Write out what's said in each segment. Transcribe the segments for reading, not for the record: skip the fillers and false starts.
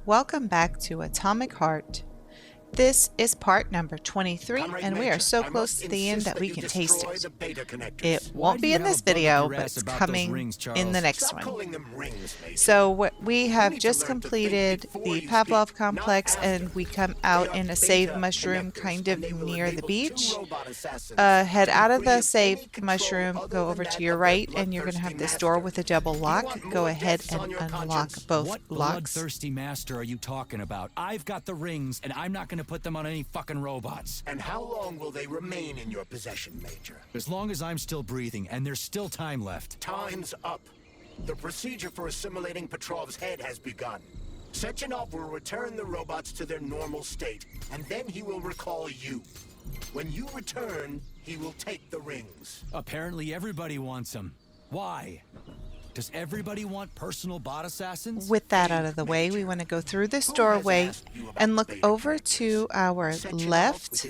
Welcome back to Atomic Heart. This is part number 23, and we are so close to the end that we can taste it. It won't be in this video, but it's coming in the next one. So we have just completed the Pavlov complex, and we come out in a save mushroom kind of near the beach. Head out of the save mushroom, go over to your right, and you're going to have this door with a double lock. Go ahead and unlock both locks. What bloodthirsty master are you talking about? I've got the rings, and I'm not going to put them on any fucking robots. And how long will they remain in your possession, Major? As long as I'm still breathing, and there's still time left. Time's up. The procedure for assimilating Petrov's head has begun. Sechenov will return the robots to their normal state, and then he will recall you. When you return, he will take the rings. Apparently everybody wants them. Why? Does everybody want personal bot assassins? With that out of the way, we want to go through this doorway and look over to our left.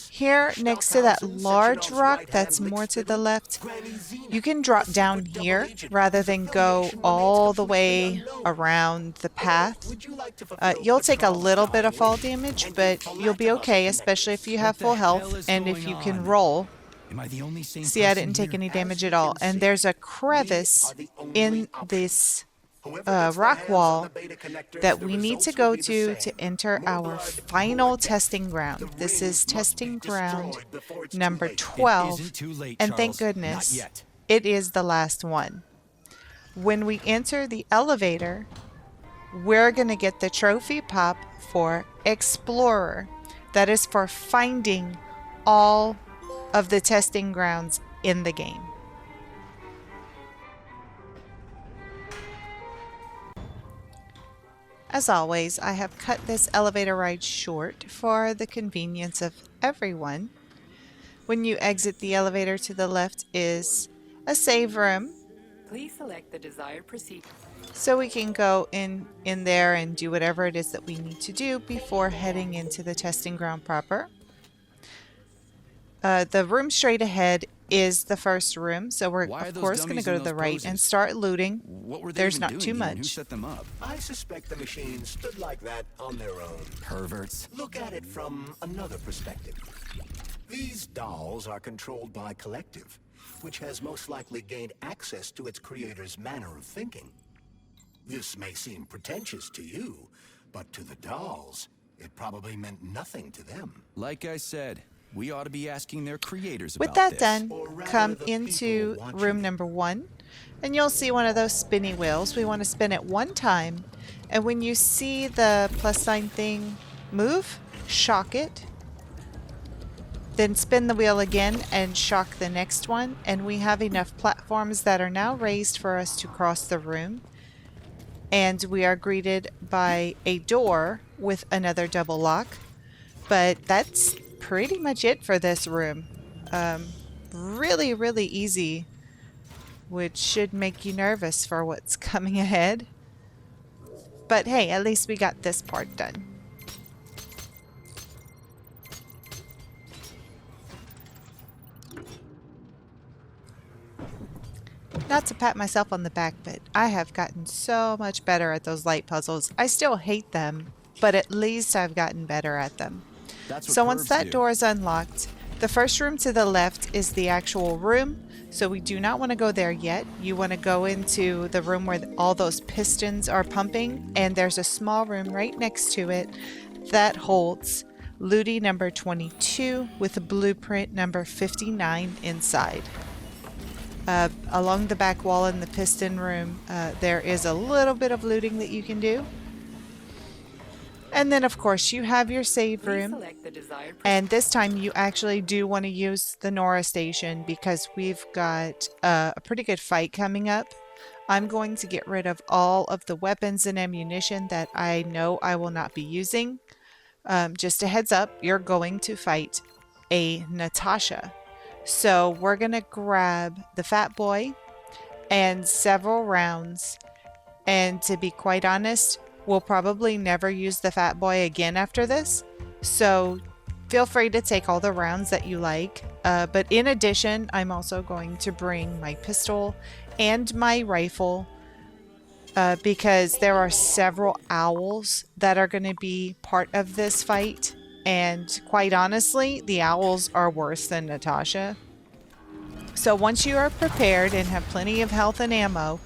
Here, next to that large rock that's more to the left, you can drop down here rather than go all the way around the path. You'll take a little bit of fall damage, but you'll be okay, especially if you have full health and if you can roll. See, I didn't take any damage at all. And there's a crevice in this rock wall that we need to go to enter our final testing ground. This is testing ground number 12. And thank goodness, it is the last one. When we enter the elevator, we're going to get the trophy pop for Explorer. That is for finding all of the testing grounds in the game. As always, I have cut this elevator ride short for the convenience of everyone. When you exit the elevator, to the left is a save room. Please select the desired procedure. So we can go in there and do whatever it is that we need to do before heading into the testing ground proper. The room straight ahead is the first room, so we're of course going to go to the right and start looting. There's not too much. Who set them up? I suspect the machines stood like that on their own. Perverts. Look at it from another perspective. These dolls are controlled by Collective, which has most likely gained access to its creator's manner of thinking. This may seem pretentious to you, but to the dolls, it probably meant nothing to them. Like I said, we ought to be asking their creators With about that this. done, come into room number 1, and you'll see one of those spinny wheels. We want to spin it one time, and when you see the plus sign thing move, shock it. Then spin the wheel again and shock the next one, and we have enough platforms that are now raised for us to cross the room. And we are greeted by a door with another double lock. But that's pretty much it for this room. Really, really easy, which should make you nervous for what's coming ahead. But hey, at least we got this part done. Not to pat myself on the back, but I have gotten so much better at those light puzzles. I still hate them, but at least I've gotten better at them. So once that door is unlocked, the first room to the left is the actual room. So we do not want to go there yet. You want to go into the room where all those pistons are pumping, and there's a small room right next to it that holds Looty number 22 with a blueprint number 59 inside. Along the back wall in the piston room, there is a little bit of looting that you can do. And then, of course, you have your save room. And this time you actually do want to use the Nora station because we've got a pretty good fight coming up. I'm going to get rid of all of the weapons and ammunition that I know I will not be using. Just a heads up, you're going to fight a Natasha. So we're going to grab the Fat Boy and several rounds. And to be quite honest, we'll probably never use the Fat Boy again after this. So feel free to take all the rounds that you like. But in addition, I'm also going to bring my pistol and my rifle because there are several owls that are going to be part of this fight. And quite honestly, the owls are worse than Natasha. So once you are prepared and have plenty of health and ammo,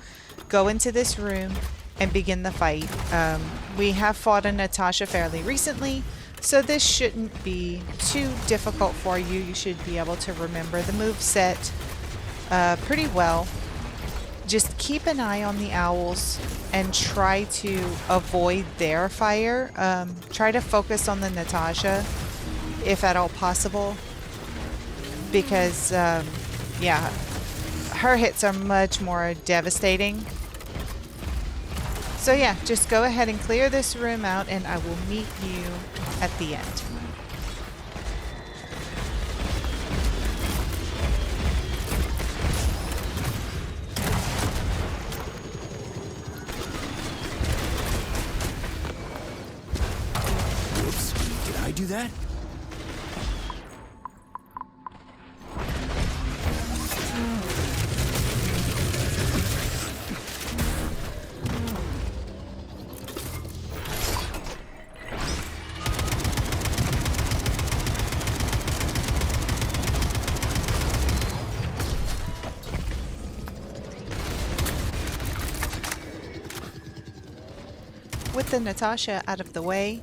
go into this room and begin the fight. We have fought a Natasha fairly recently, so this shouldn't be too difficult for you. You should be able to remember the moveset pretty well. Just keep an eye on the owls and try to avoid their fire. Try to focus on the Natasha, if at all possible, because yeah, her hits are much more devastating. So yeah, just go ahead and clear this room out and I will meet you at the end. Whoops, did I do that? With the Natasha out of the way,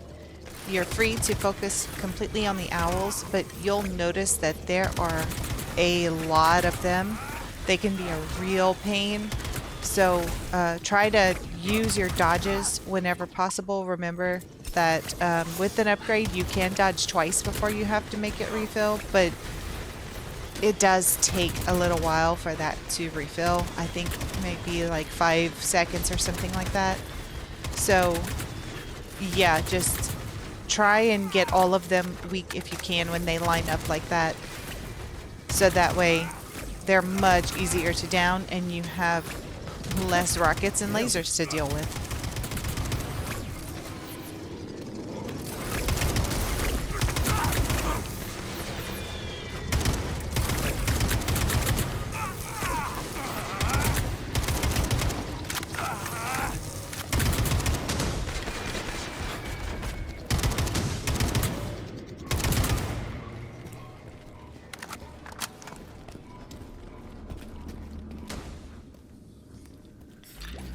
you're free to focus completely on the owls, but you'll notice that there are a lot of them. They can be a real pain. So try to use your dodges whenever possible. Remember that with an upgrade, you can dodge twice before you have to make it refill, but it does take a little while for that to refill. I think maybe like 5 seconds or something like that. So yeah, just try and get all of them weak if you can when they line up like that. So that way they're much easier to down and you have less rockets and lasers to deal with.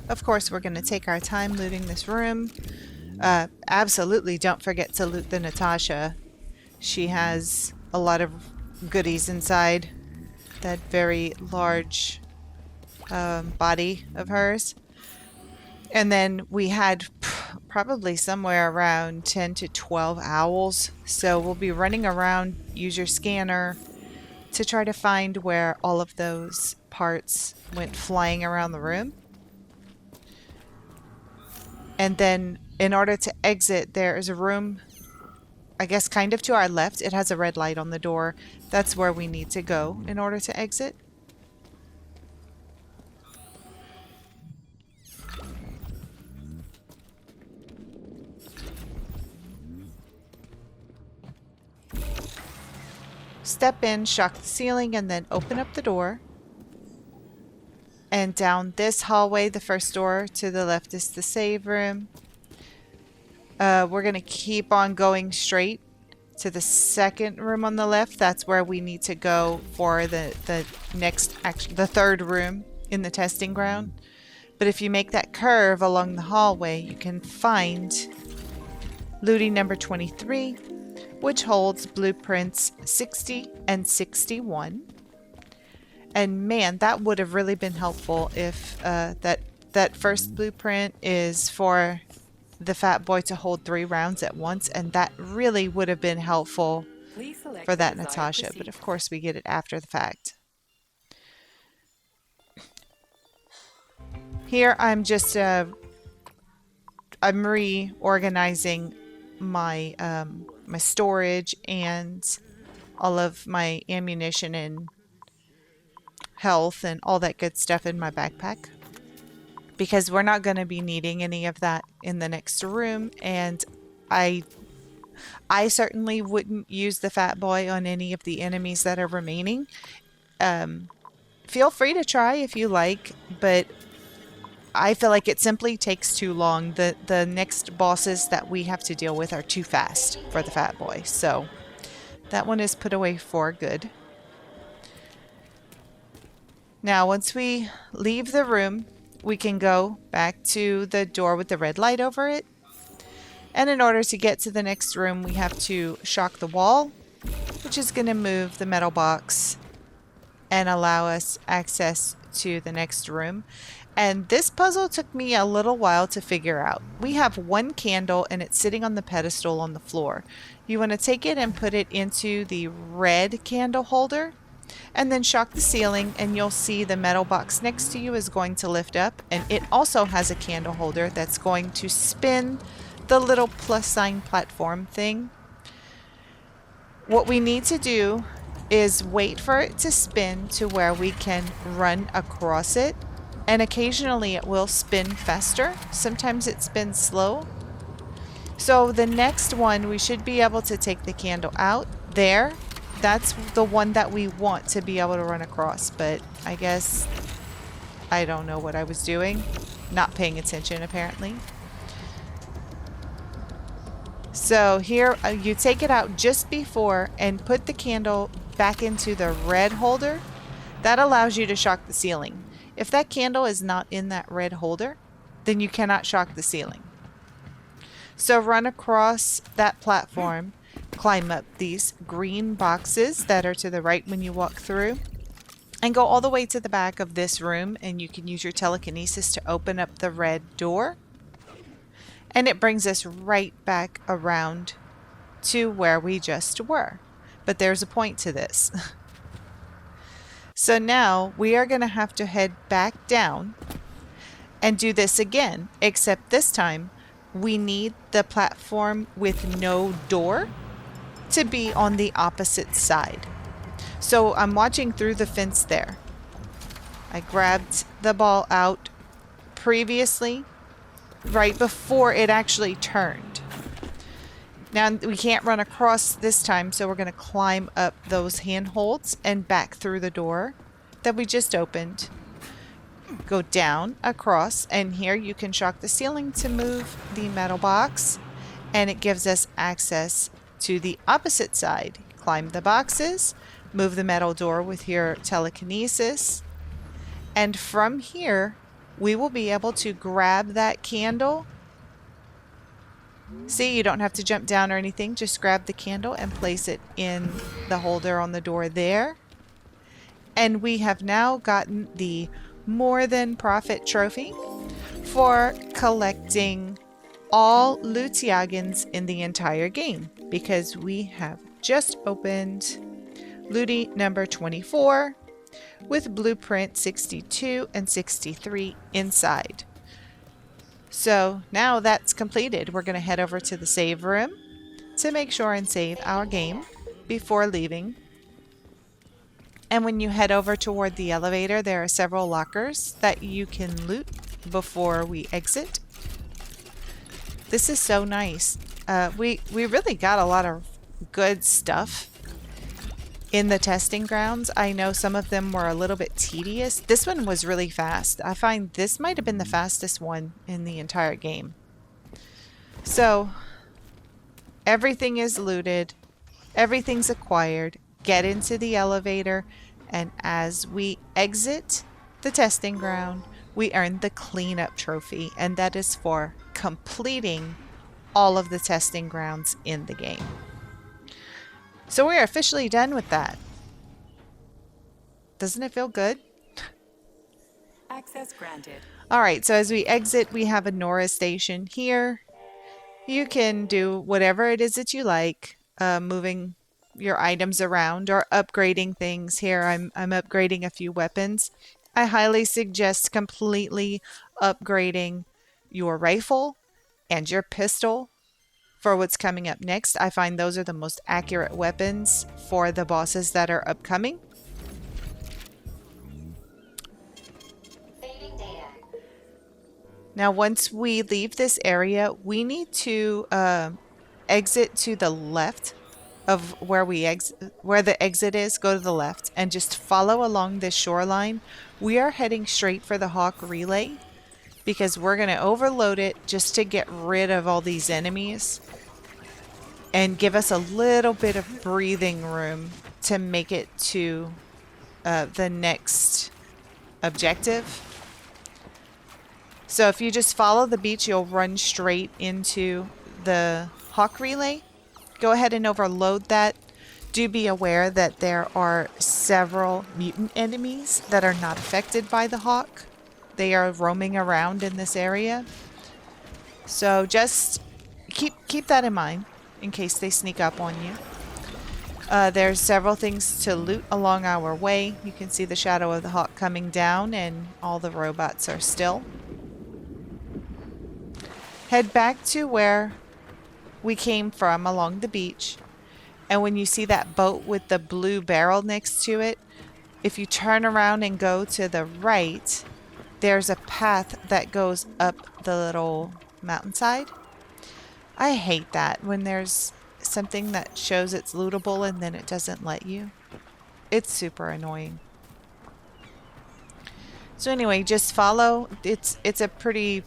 Of course, we're going to take our time looting this room. Absolutely don't forget to loot the Natasha. She has a lot of goodies inside that very large body of hers. And then we had probably somewhere around 10 to 12 owls. So we'll be running around, use your scanner to try to find where all of those parts went flying around the room. And then in order to exit, there is a room, I guess kind of to our left. It has a red light on the door. That's where we need to go in order to exit. Step in, shock the ceiling, and then open up the door. And down this hallway, the first door to the left is the save room. We're going to keep on going straight to the second room on the left. That's where we need to go for the third room in the testing ground. But if you make that curve along the hallway, you can find looting number 23, which holds blueprints 60 and 61. And man, that would have really been helpful if that first blueprint is for the fat boy to hold 3 rounds at once, and that really would have been helpful for that Natasha. But of course, we get it after the fact. Here, I'm just I'm reorganizing my my storage and all of my ammunition and health and all that good stuff in my backpack, because we're not going to be needing any of that in the next room, and I certainly wouldn't use the fat boy on any of the enemies that are remaining. Feel free to try if you like, but I feel like it simply takes too long. The next bosses that we have to deal with are too fast for the fat boy. So that one is put away for good. Now, once we leave the room, we can go back to the door with the red light over it. And in order to get to the next room, we have to shock the wall, which is going to move the metal box and allow us access to the next room. And this puzzle took me a little while to figure out. We have one candle and it's sitting on the pedestal on the floor. You want to take it and put it into the red candle holder and then shock the ceiling, and you'll see the metal box next to you is going to lift up, and it also has a candle holder that's going to spin the little plus sign platform thing. What we need to do is wait for it to spin to where we can run across it, and occasionally it will spin faster. Sometimes it spins slow. So the next one, we should be able to take the candle out there. That's the one that we want to be able to run across, but I guess I don't know what I was doing. Not paying attention, apparently. So here, you take it out just before and put the candle back into the red holder. That allows you to shock the ceiling. If that candle is not in that red holder, then you cannot shock the ceiling. So run across that platform, climb up these green boxes that are to the right when you walk through, and go all the way to the back of this room, and you can use your telekinesis to open up the red door. And it brings us right back around to where we just were. But there's a point to this. So now we are going to have to head back down and do this again, except this time we need the platform with no door to be on the opposite side. So I'm watching through the fence there. I grabbed the ball out previously, right before it actually turned. Now we can't run across this time, so we're going to climb up those handholds and back through the door that we just opened. Go down, across, and here you can shock the ceiling to move the metal box, and it gives us access to the opposite side. Climb the boxes, move the metal door with your telekinesis, and from here we will be able to grab that candle. See, you don't have to jump down or anything. Just grab the candle and place it in the holder on the door there. And we have now gotten the More Than Profit trophy for collecting all Lootyagins in the entire game, because we have just opened Looty number 24 with blueprint 62 and 63 inside. So now that's completed. We're going to head over to the save room to make sure and save our game before leaving. And when you head over toward the elevator, there are several lockers that you can loot before we exit. This is so nice. We really got a lot of good stuff in the testing grounds. I know some of them were a little bit tedious. This one was really fast. I find this might have been the fastest one in the entire game. So everything is looted. Everything's acquired. Get into the elevator, and as we exit the testing ground, we earn the cleanup trophy, and that is for completing all of the testing grounds in the game. So we're officially done with that. Doesn't it feel good? Access granted. All right, so as we exit, we have a Nora station here. You can do whatever it is that you like, moving your items around or upgrading things. Here I'm upgrading a few weapons. I highly suggest completely upgrading your rifle and your pistol for what's coming up next. I find those are the most accurate weapons for the bosses that are upcoming. Now once we leave this area, we need to exit to the left of where the exit is. Go to the left and just follow along this shoreline. We are heading straight for the Hawk Relay, because we're going to overload it just to get rid of all these enemies and give us a little bit of breathing room to make it to the next objective. So if you just follow the beach, you'll run straight into the hawk relay. Go ahead and overload that. Do be aware that there are several mutant enemies that are not affected by the hawk. They are roaming around in this area. So just keep that in mind in case they sneak up on you. There's several things to loot along our way. You can see the shadow of the hawk coming down and all the robots are still. Head back to where we came from along the beach. And when you see that boat with the blue barrel next to it, if you turn around and go to the right, there's a path that goes up the little mountainside. I hate that when there's something that shows it's lootable and then it doesn't let you. It's super annoying. So anyway, just follow. It's a pretty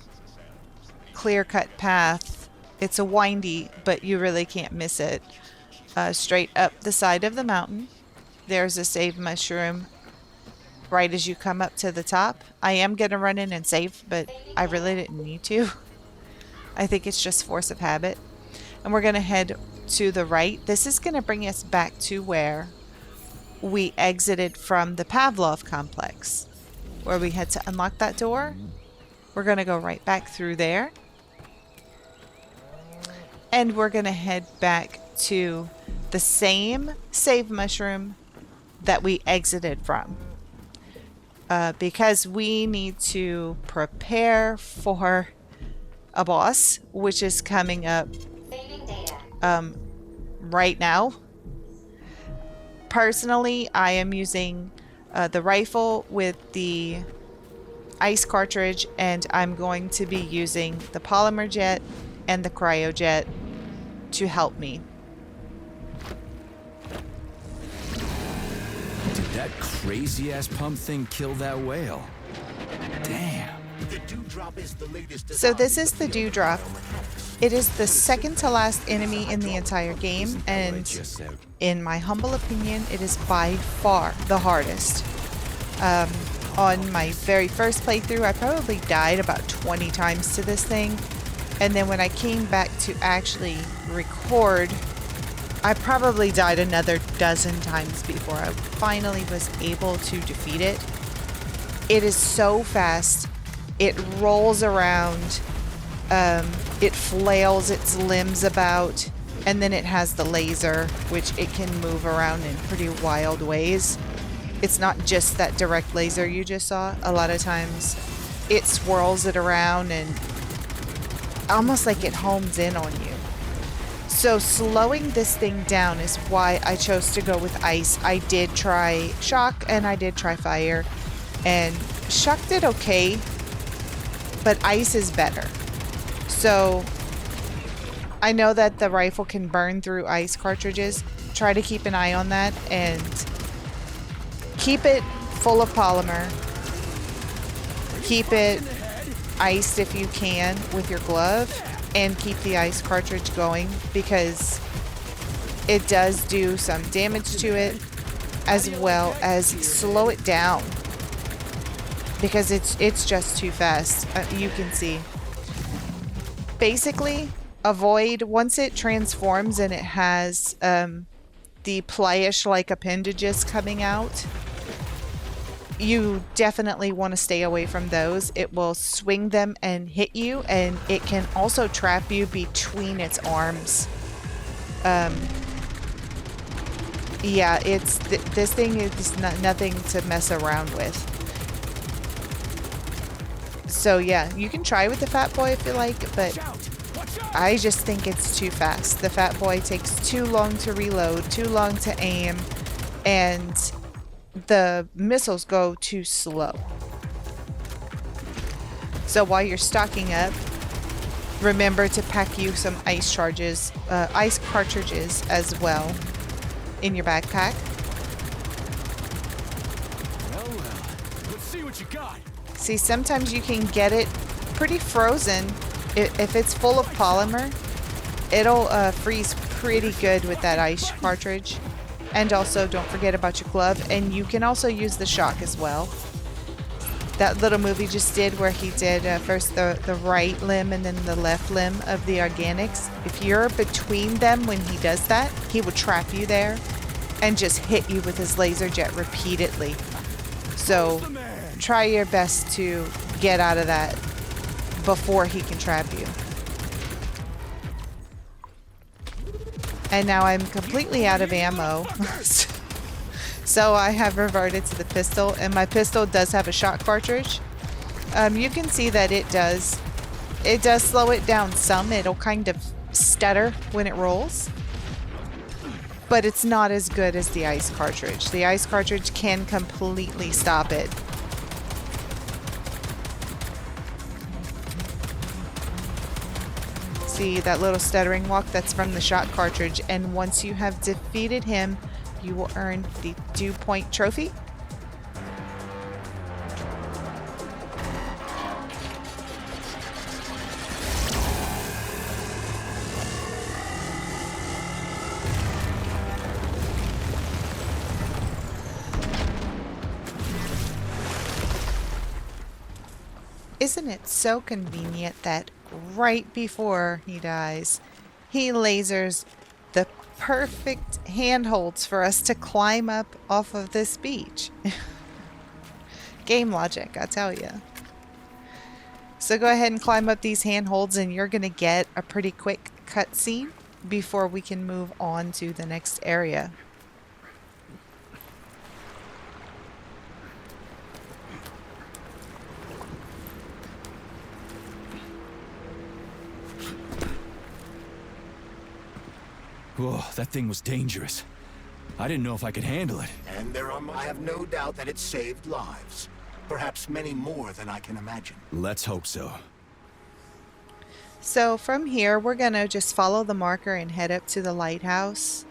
clear-cut path. It's a windy, but you really can't miss it. Straight up the side of the mountain. There's a save mushroom right as you come up to the top. I am going to run in and save, but I really didn't need to. I think it's just force of habit. And we're going to head to the right. This is going to bring us back to where we exited from the Pavlov complex, where we had to unlock that door. We're going to go right back through there. And we're going to head back to the same save mushroom that we exited from. Because we need to prepare for a boss, which is coming up right now. Personally, I am using the rifle with the ice cartridge, and I'm going to be using the polymer jet and the cryojet to help me. Did that crazy-ass pump thing kill that whale? Damn. The Dewdrop is the latest So this design is the in the field of Dewdrop. mechanics. It is the second to last enemy in the entire game, and in my humble opinion, it is by far the hardest. On my very first playthrough, I probably died about 20 times to this thing, and then when I came back to actually record, I probably died another dozen times before I finally was able to defeat it. It is so fast. It rolls around. It flails its limbs about. And then it has the laser, which it can move around in pretty wild ways. It's not just that direct laser you just saw. A lot of times it swirls it around and almost like it homes in on you. So slowing this thing down is why I chose to go with ice. I did try shock and I did try fire, and shock did okay, but ice is better. So I know that the rifle can burn through ice cartridges. Try to keep an eye on that and keep it full of polymer. Keep it iced if you can with your glove, and keep the ice cartridge going because it does do some damage to it, as well as slow it down because it's just too fast. You can see. Basically, avoid once it transforms and it has the playish like appendages coming out. You definitely want to stay away from those. It will swing them and hit you, and it can also trap you between its arms. Yeah, this thing is nothing to mess around with. So yeah, you can try with the Fat Boy if you like, but I just think it's too fast. The Fat Boy takes too long to reload, too long to aim, and the missiles go too slow. So while you're stocking up, remember to pack you some ice cartridges as well in your backpack. Well, let's see what you got. See, sometimes you can get it pretty frozen. If it's full of polymer, it'll freeze pretty good with that ice cartridge. And also, don't forget about your glove. And you can also use the shock as well. That little move he just did where he did first the right limb and then the left limb of the organics. If you're between them when he does that, he will trap you there and just hit you with his laser jet repeatedly. So try your best to get out of that before he can trap you. And now I'm completely out of ammo. So I have reverted to the pistol, and my pistol does have a shot cartridge. You can see that it does slow it down some. It'll kind of stutter when it rolls, but it's not as good as the ice cartridge. The ice cartridge can completely stop it. See that little stuttering walk? That's from the shot cartridge, and once you have defeated him, you will earn the Dewpoint trophy. Isn't it so convenient that right before he dies, he lasers the perfect handholds for us to climb up off of this beach? Game logic, I tell you. So go ahead and climb up these handholds and you're going to get a pretty quick cutscene before we can move on to the next area. Whoa, that thing was dangerous. I didn't know if I could handle it. And I have no doubt that it saved lives. Perhaps many more than I can imagine. Let's hope so. So from here, we're going to just follow the marker and head up to the lighthouse.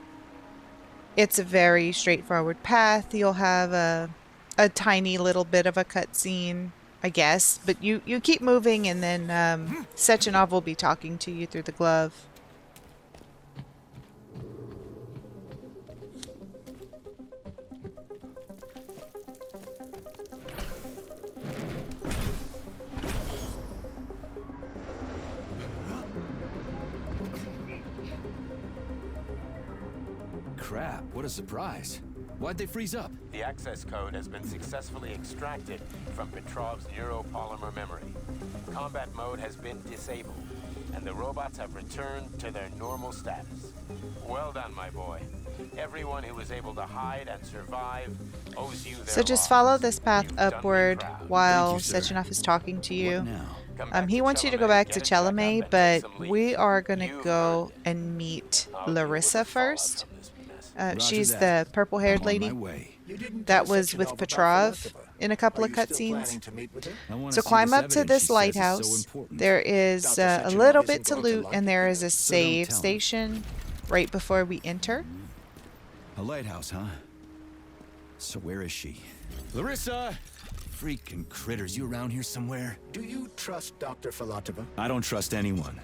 It's a very straightforward path. You'll have a tiny little bit of a cutscene, I guess. But you keep moving, and then Sechenov will be talking to you through the glove. Crap, what a surprise. Why'd they freeze up? The access code has been successfully extracted from Petrov's neuropolymer memory. Combat mode has been disabled, and the robots have returned to their normal status. Well done, my boy. Everyone who was able to hide and survive owes you their So just lives. follow this path You've done me upward proud. while Thank you, sir. Sechenov is talking to you. What now? Come back He to wants you to go Chalamet, back to get a checkup, Chalamet, and but take some we leave. are going to You've go earned it. and meet I'll deal with Larissa the fallout first. from this mess. Roger She's that. the purple-haired I'm on lady my way. You didn't that tell was Sechenov with about Petrov Philippa. in a couple Are of you still cutscenes. planning to meet with her? I wanna So see climb this up to evidence this she says is so lighthouse. important. There is Dr. a Sechenov little isn't bit to going to loot, like and it there either. is a So don't save tell me. station right before we enter. A lighthouse, huh? So where is she? Larissa! Freaking critters, you around here somewhere? Do you trust Dr. Filatova? I don't trust anyone.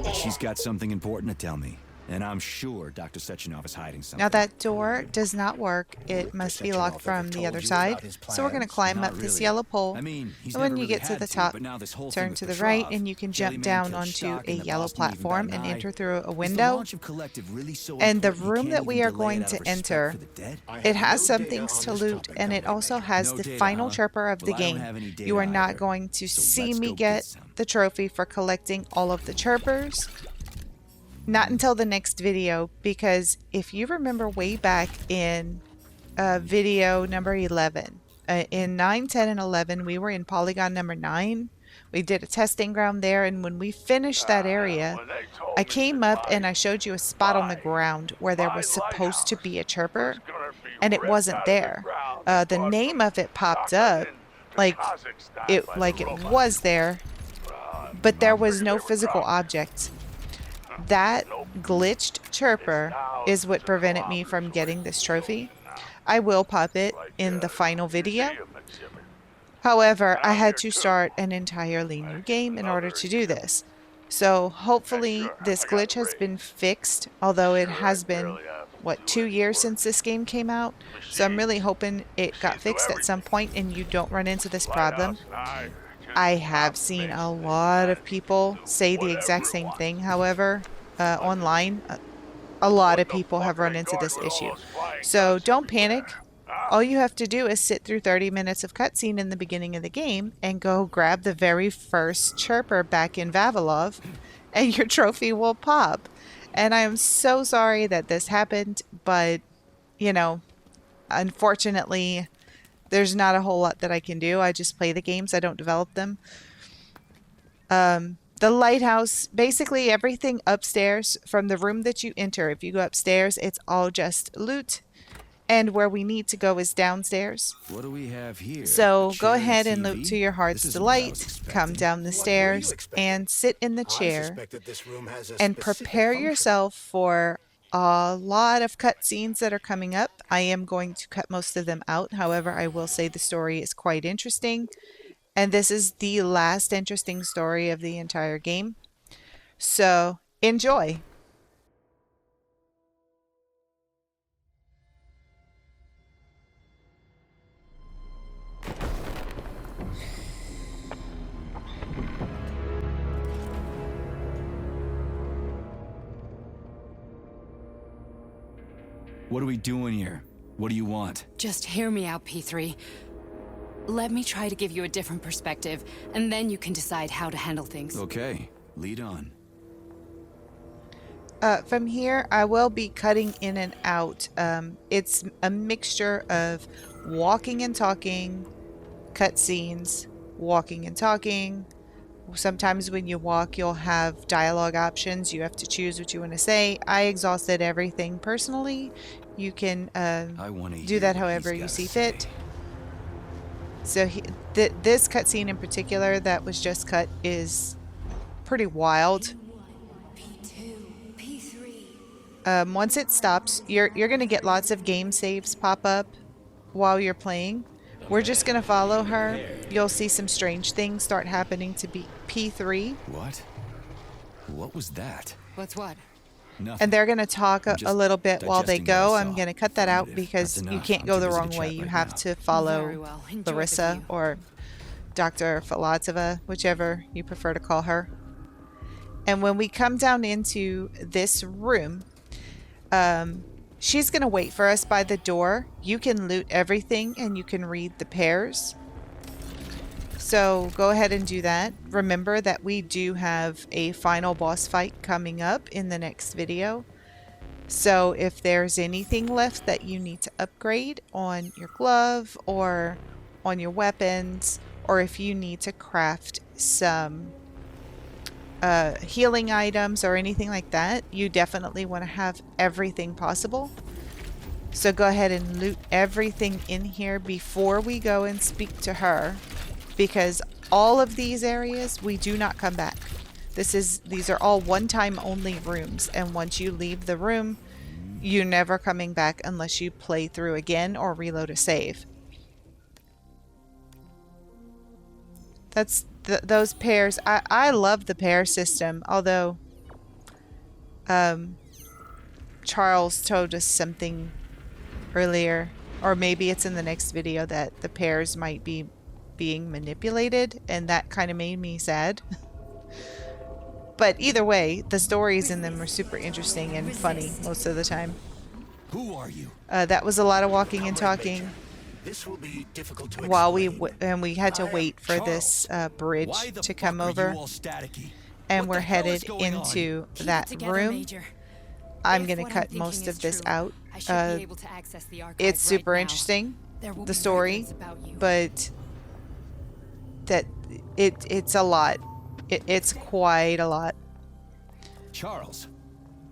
But she's got something important to tell me. And I'm sure Dr. Sechenov is hiding something. Now that door does not work. It must be locked from the other side. So we're going to climb Not up this really. yellow pole. I mean, he's And when never you really get to had the to, top, but now this whole thing turn with to the Petrov, right, and you can jump Jellyman down killed onto Stock a and the yellow Boston even platform bat and eye. enter through a Is the window. launch of Collective really so And the important you room can't that we even are delay going it out to of respect enter, for the dead? I it have has no some data things on to this loot, topic, and it Company also Maker. has No the data, final huh? chirper of the Well, I don't game. have any data You are not either. going to So see let's me go get get some. the trophy for collecting all of the chirpers. Not until the next video, because if you remember way back in video number 11, in 9, 10, and 11, we were in polygon number 9. We did a testing ground there, and when we finished that area, I came up and I showed you a spot on the ground where there was supposed to be a chirper, and it wasn't there. The name of it popped up, like it was there, but there was no physical object. That glitched chirper is what prevented me from getting this trophy. I will pop it in the final video. However, I had to start an entirely new game in order to do this. So hopefully this glitch has been fixed, although it has been, what, 2 years since this game came out? So I'm really hoping it got fixed at some point and you don't run into this problem. I have seen a lot of people say the exact same thing, however, online. A lot of people have run into this issue. So don't panic. All you have to do is sit through 30 minutes of cutscene in the beginning of the game and go grab the very first Chirper back in Vavilov, and your trophy will pop. And I am so sorry that this happened, but, you know, unfortunately, there's not a whole lot that I can do. I just play the games. I don't develop them. The lighthouse, basically everything upstairs from the room that you enter. If you go upstairs, it's all just loot. And where we need to go is downstairs. What do we have here? So go ahead and loot to your heart's delight. Come down the stairs and sit in the chair and prepare yourself for a lot of cutscenes that are coming up. I am going to cut most of them out. However, I will say the story is quite interesting. And this is the last interesting story of the entire game. So enjoy. What are we doing here? What do you want? Just hear me out, P3. Let me try to give you a different perspective, and then you can decide how to handle things. Okay, lead on. From here, I will be cutting in and out. It's a mixture of walking and talking, cutscenes, walking and talking. Sometimes when you walk, you'll have dialogue options. You have to choose what you want to say. I exhausted everything personally. You can do that however you see fit. So this cutscene in particular that was just cut is pretty wild. Once it stops, you're going to get lots of game saves pop up while you're playing. We're just going to follow her. You'll see some strange things start happening to P3. What? What was that? What's what? Nothing. And they're going to talk a little bit while they digesting go. what I I'm saw. going to cut that out If because that's you enough, can't I'm go too the busy to wrong way. chat You right have now. to follow Very well. Enjoy the Larissa view. or Dr. Falazova, whichever you prefer to call her. And when we come down into this room, she's going to wait for us by the door. You can loot everything and you can read the pairs. So go ahead and do that. Remember that we do have a final boss fight coming up in the next video. So if there's anything left that you need to upgrade on your glove or on your weapons, or if you need to craft some healing items or anything like that, you definitely want to have everything possible. So go ahead and loot everything in here before we go and speak to her, because all of these areas we do not come back. These are all one-time only rooms, and once you leave the room, you're never coming back unless you play through again or reload a save. That's those pairs. I love the pair system, although Charles told us something earlier, or maybe it's in the next video, that the pairs might be being manipulated, and that kind of made me sad. But either way, the stories in them are super interesting and funny most of the time. Who are you? That was a lot of walking and talking This will be difficult to while explain. we had to wait for this bridge Why the to fuck come are over, you all staticky? and What we're the hell is headed going on? into Keep that it together, room. Major. I'm If going to what I'm cut thinking most is of this true, out. I should be able to access the archive It's super right now. interesting, There will the be story, records about you. but that it's a lot. It's quite a lot. Charles,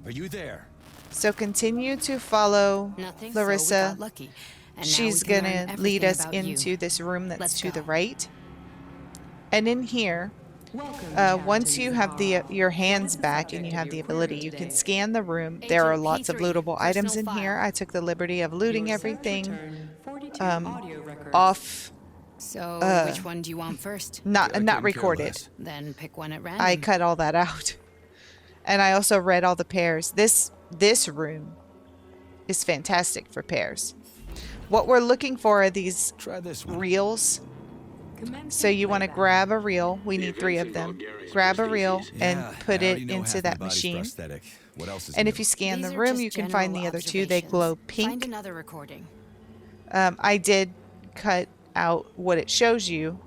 are you there? So continue to follow Nothing, so we Larissa. got lucky. And now She's we can going learn to lead everything us about you. into this room that's Let's to the go. right. And in here, once you have your hands back and you have the ability, you can scan the room. There are Agent lots of P3, lootable items in personal here. file. I took the liberty of looting everything off So, which one do you want first? Not couldn't care recorded. less. Then pick one at random. I cut all that out. And I also read all the pairs. This room is fantastic for pairs. What we're looking for are these Try this one. reels. Commencing So you want to playback. grab a reel. We need 3 of them. Grab a reel and Yeah, put I it already know into half that my body's machine. prosthetic. What else is And new? if you scan These the are room, just you can find the general other 2. They glow observations. Find pink. another recording. I did cut out what it shows you.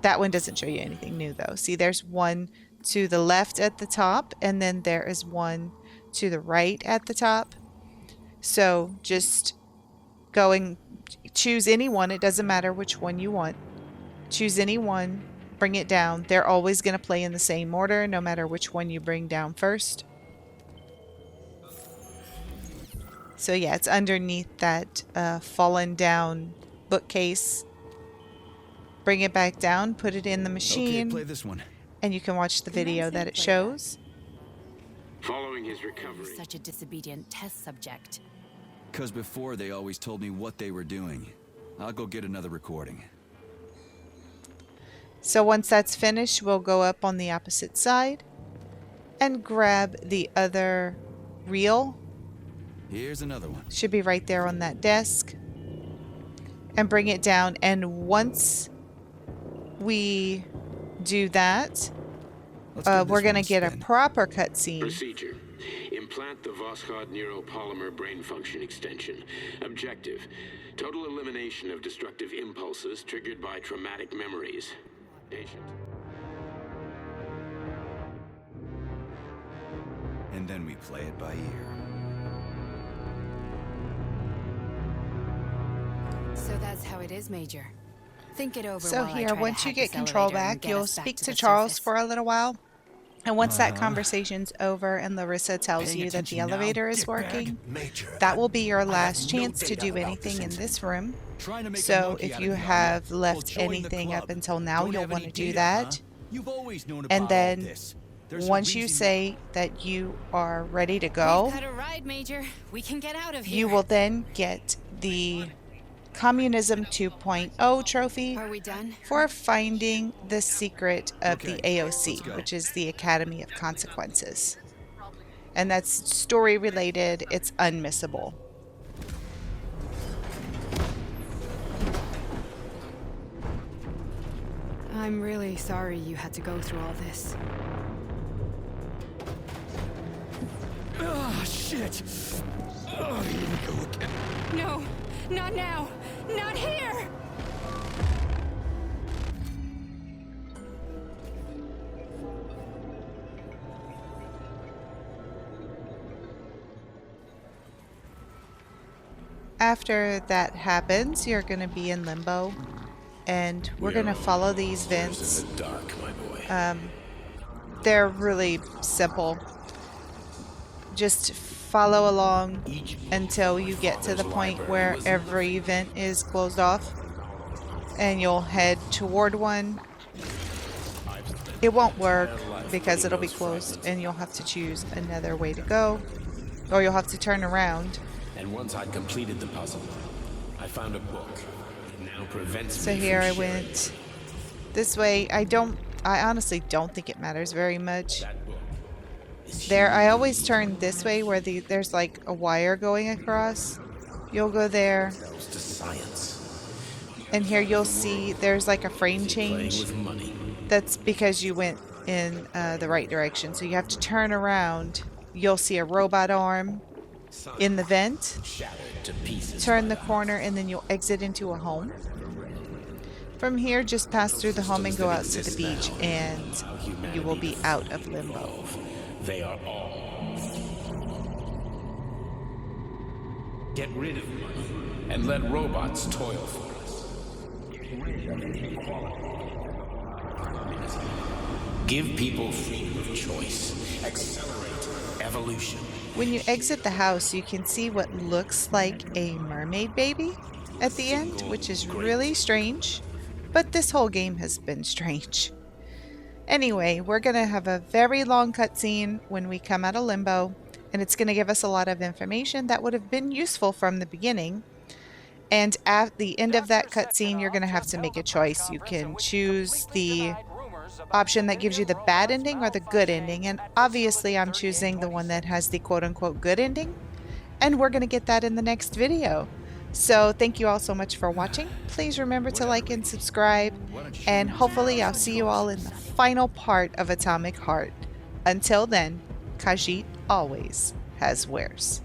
That one doesn't show you anything new though. See, there's one to the left at the top, and then there is one to the right at the top. So just choose any one. It doesn't matter which one you want. Choose any one, bring it down. They're always going to play in the same order, no matter which one you bring down first. So yeah, it's underneath that fallen down bookcase. Bring it back down, put it in the Okay, machine, play this one. and you can watch the video that it Commencing shows. Following his recovery, Such a disobedient test subject. Because before they always told me what they were doing. I'll go get another recording. So once that's finished, we'll go up on the opposite side and grab the other reel. Here's another one. Should be right there on that desk. And bring it down. And once we do that, Let's give we're this going one to get a spin. proper cutscene. procedure. Implant the Voskhod neuropolymer brain function extension. Objective. Total elimination of destructive impulses triggered by traumatic memories. Patient. And then we play it by ear. So that's how it is, Major. Think it over. So while I here, try to once you hack get this control elevator and back, get you'll us back speak to to the Charles surface. for a little while. And once that conversation's over and Larissa tells Paying you that the attention now, elevator is dickbag. working, Major, that will be your I have last no chance to data do about anything in this this room. Trying to make a So monkey if out you of me, are have Well, left join the anything club. up until now, Don't you'll have want to any do data, that. huh? You've always known about And all then this. There's a once you reason say that you are ready to We've go, got a ride, Major. We can get out of here. you will then get the Kommunism 2.0 trophy Are we done? for finding the secret of the Okay, AOC, let's go. which is the Academy of Consequences. And that's story related, it's unmissable. I'm really sorry you had to go through all this. Ah, shit! Oh, here we go again. No, not now. Not here. After that happens, you're going to be in limbo, and we're going to follow these vents. dark, my boy. They're really simple. Just follow along until you get to the point where every vent is closed off, and you'll head toward one. It won't work because it'll be closed, and you'll have to choose another way to go, or you'll have to turn around. And once I'd completed the puzzle, I found a book. It now prevents So me here from I sharing went this way. I honestly don't think it matters very much. that book. Is There, I always turn this way where there's like a wire going across. You'll go there, huge to science. and here you'll see there's like a frame Playing change. with money. That's because you went in the right direction. So you have to turn around. You'll see a robot arm in the vent. Shattered to pieces. Turn the corner, and then you'll exit into a home. From here, just pass through the home and go out to the beach, and you will be out of limbo. They are all. Get rid of money and let robots toil for us. Give people freedom of choice. Accelerate evolution. When you exit the house, you can see what looks like a mermaid baby at the end, which is really strange. But this whole game has been strange. Anyway, we're going to have a very long cutscene when we come out of limbo, and it's going to give us a lot of information that would have been useful from the beginning. And at the end of that cutscene, you're going to have to make a choice. You can choose the option that gives you the bad ending or the good ending. And obviously, I'm choosing the one that has the quote-unquote good ending. And we're going to get that in the next video. So thank you all so much for watching. Please remember to like and subscribe. And hopefully I'll see you all in the final part of Atomic Heart. Until then, Khajiit always has wares.